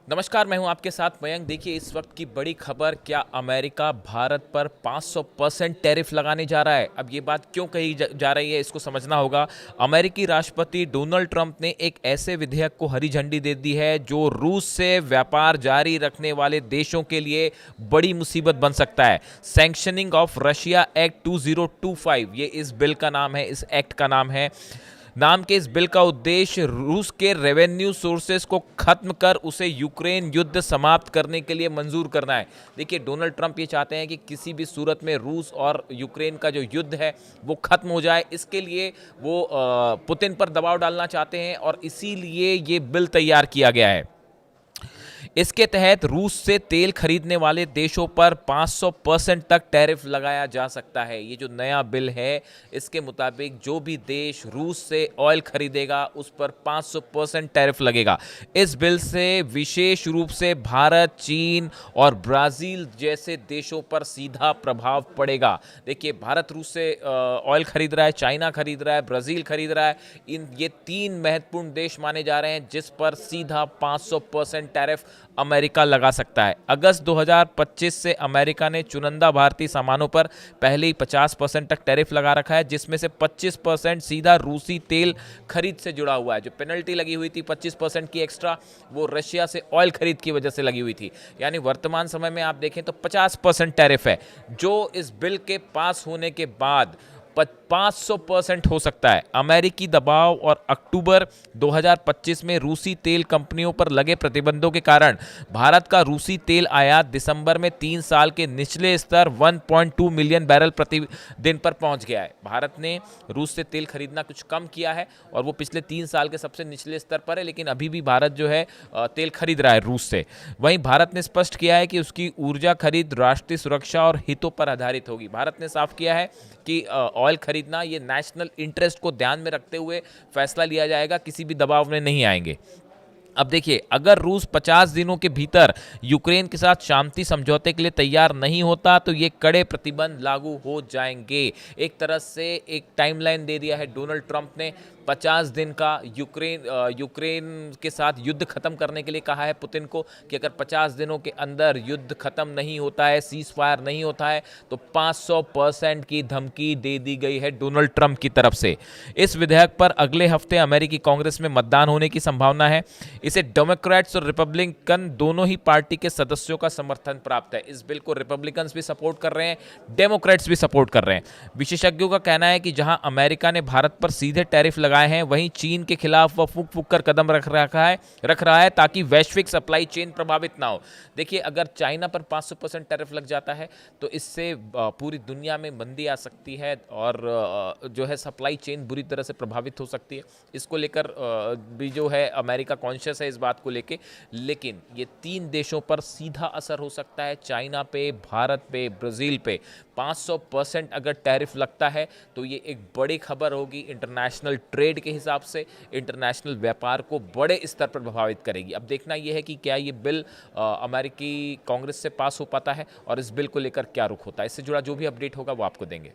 नमस्कार, मैं हूं आपके साथ मयंक। देखिए इस वक्त की बड़ी खबर, क्या अमेरिका भारत पर 500% टैरिफ लगाने जा रहा है। अब ये बात क्यों कही जा रही है, इसको समझना होगा। अमेरिकी राष्ट्रपति डोनाल्ड ट्रंप ने एक ऐसे विधेयक को हरी झंडी दे दी है जो रूस से व्यापार जारी रखने वाले देशों के लिए बड़ी मुसीबत बन सकता है। सैंक्शनिंग ऑफ रशिया एक्ट 2025, ये इस बिल का नाम है, इस एक्ट का नाम है। नाम के इस बिल का उद्देश्य रूस के रेवेन्यू सोर्सेस को खत्म कर उसे यूक्रेन युद्ध समाप्त करने के लिए मंजूर करना है। देखिए डोनाल्ड ट्रंप ये चाहते हैं कि किसी भी सूरत में रूस और यूक्रेन का जो युद्ध है वो खत्म हो जाए। इसके लिए वो पुतिन पर दबाव डालना चाहते हैं और इसीलिए ये बिल तैयार किया गया है। इसके तहत रूस से तेल खरीदने वाले देशों पर 500% तक टैरिफ लगाया जा सकता है। ये जो नया बिल है, इसके मुताबिक जो भी देश रूस से ऑयल खरीदेगा उस पर 500% टैरिफ लगेगा। इस बिल से विशेष रूप से भारत, चीन और ब्राज़ील जैसे देशों पर सीधा प्रभाव पड़ेगा। देखिए भारत रूस से ऑयल खरीद रहा है, चाइना खरीद रहा है, ब्राज़ील खरीद रहा है। ये तीन महत्वपूर्ण देश माने जा रहे हैं जिस पर सीधा 500% टैरिफ अमेरिका लगा सकता है। अगस्त 2025 से अमेरिका ने चुनिंदा भारतीय सामानों पर पहले ही 50% तक टैरिफ लगा रखा है, जिसमें से 25% सीधा रूसी तेल खरीद से जुड़ा हुआ है। जो पेनल्टी लगी हुई थी 25% की एक्स्ट्रा, वो रशिया से ऑयल खरीद की वजह से लगी हुई थी। यानी वर्तमान समय में आप देखें तो 50% टैरिफ है, जो इस बिल के पास होने के बाद 500% हो सकता है। अमेरिकी दबाव और अक्टूबर 2025 में रूसी तेल कंपनियों पर लगे प्रतिबंधों के कारण भारत का रूसी तेल आयात दिसंबर में 3 साल के निचले स्तर 1.2 मिलियन बैरल प्रति दिन पर पहुंच गया है। भारत ने रूस से तेल खरीदना कुछ कम किया है और वो पिछले 3 साल के सबसे निचले स्तर पर है, लेकिन अभी भी भारत जो है तेल खरीद रहा है रूस से। वहीं भारत ने स्पष्ट किया है कि उसकी ऊर्जा खरीद राष्ट्रीय सुरक्षा और हितों पर आधारित होगी। भारत ने साफ किया है कि ऑयल खरीदना ये नेशनल इंटरेस्ट को ध्यान में रखते हुए फैसला लिया जाएगा, किसी भी दबाव में नहीं आएंगे। अब देखिए, अगर रूस 50 दिनों के भीतर यूक्रेन के साथ शांति समझौते के लिए तैयार नहीं होता तो ये कड़े प्रतिबंध लागू हो जाएंगे। एक तरह से एक टाइमलाइन दे दिया है डोनाल्ड ट्रंप ने। 50 दिन का यूक्रेन के साथ युद्ध खत्म करने के लिए कहा है पुतिन को कि अगर 50 दिनों के अंदर युद्ध खत्म नहीं होता है, सीज फायर नहीं होता है, तो 500% की धमकी दे दी गई है डोनाल्ड ट्रंप की तरफ से। इस विधेयक पर अगले हफ्ते अमेरिकी कांग्रेस में मतदान होने की संभावना है। इसे डेमोक्रेट्स और रिपब्लिकन दोनों ही पार्टी के सदस्यों का समर्थन प्राप्त है। इस बिल को रिपब्लिकन्स भी सपोर्ट कर रहे हैं, डेमोक्रेट्स भी सपोर्ट कर रहे हैं। विशेषज्ञों का कहना है कि जहां अमेरिका ने भारत पर सीधे टैरिफ लगाए हैं, वहीं चीन के खिलाफ वह फूक फूक कर कदम रख रहा है ताकि वैश्विक सप्लाई चेन प्रभावित ना हो। देखिए अगर चाइना पर 500% टैरिफ लग जाता है तो इससे पूरी दुनिया में मंदी आ सकती है और जो है सप्लाई चेन बुरी तरह से प्रभावित हो सकती है। इसको लेकर भी जो है अमेरिका कॉन्शियस है इस बात को लेके, लेकिन ये तीन देशों पर सीधा असर हो सकता है। चाइना पे, भारत पे, ब्राज़ील पे 500% अगर टैरिफ लगता है तो ये एक बड़ी खबर होगी। इंटरनेशनल ट्रेड के हिसाब से इंटरनेशनल व्यापार को बड़े स्तर पर प्रभावित करेगी। अब देखना यह है कि क्या ये बिल अमेरिकी कांग्रेस से पास हो पाता है और इस बिल को लेकर क्या रुख होता है। इससे जुड़ा जो भी अपडेट होगा वो आपको देंगे।